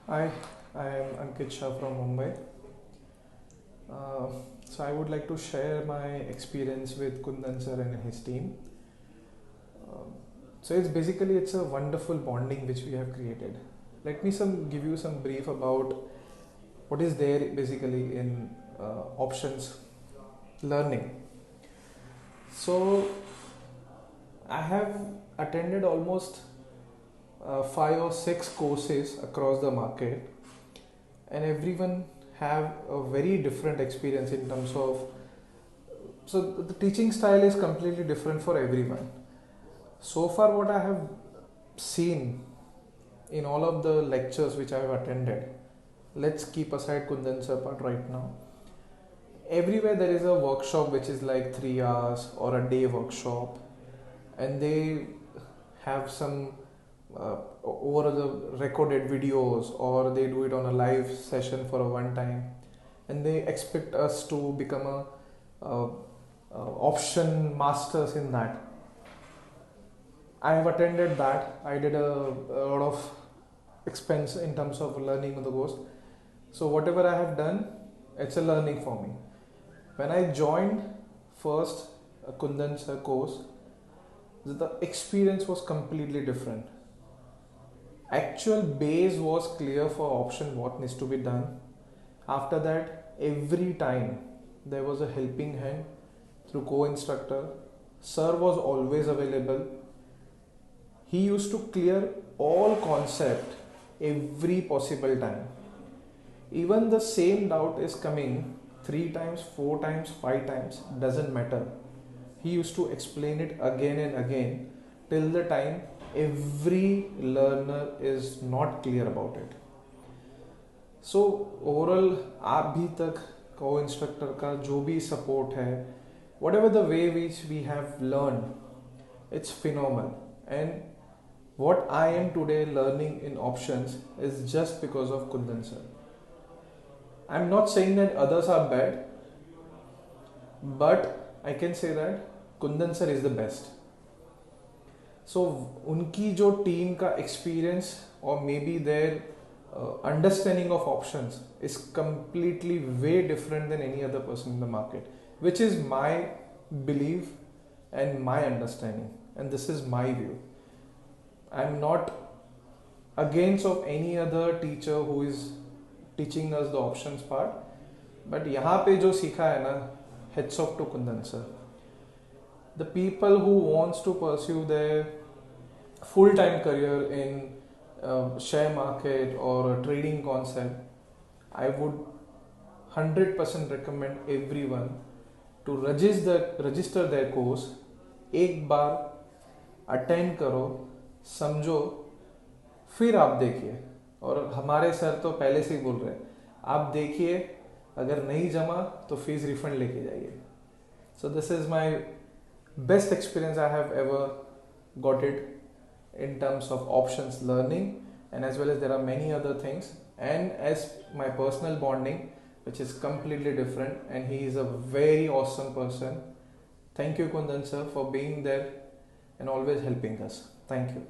Hi, I am Ankit Shah from Mumbai. Uh, so I would like to share my experience with Kundan sir and his team. Um, so it's a wonderful bonding which we have created. Let me give you some brief about what is there basically in options learning. So I have attended almost 5 or 6 courses across the market, and everyone have a very different experience in terms of, so the teaching style is completely different for everyone. So far what I have seen in all of the lectures which I have attended, let's keep aside Kundan sir part right now, everywhere there is a workshop which is like 3 hours or a day workshop, and they have some over the recorded videos, or they do it on a live session for a one time, and they expect us to become option masters in that. I have attended that. I did a lot of expense in terms of learning the course. So whatever I have done, it's a learning for me. When I joined first a Kundan sir course, the experience was completely different. Actual base was clear for option what needs to be done. After that, every time there was a helping hand through co-instructor. Sir was always available. He used to clear all concept every possible time. Even the same doubt is coming 3 times, 4 times, 5 times, doesn't matter. He used to explain it again and again till the time every learner is not clear about it. So overall आप भी तक को instructor का जो भी support है, whatever the way which we have learn, it's phenomenal. And what I am today learning in options is just because of Kundan sir. I'm not saying that others are bad, but I can say that Kundan sir is the best. So उनकी जो team का experience और maybe their understanding of options is completely way different than any other person in the market, which is my belief and my understanding, and this is my view. I'm not against of any other teacher who is teaching us the options part, but यहाँ पे जो सीखा है ना, heads off to Kundan sir. The people who wants to pursue their full-time career in share market or a trading concept, I would 100% recommend everyone to register their course. एक बार attend करो, समझो, फिर आप देखिए. और हमारे सर तो पहले से ही बोल रहे हैं, आप देखिए, अगर नहीं जमा तो फीस रिफंड लेके जाइए. So this is my best experience I have ever got it in terms of options learning, and as well as there are many other things, and as my personal bonding, which is completely different, and he is a very awesome person. Thank you Kundan sir for being there and always helping us. Thank you.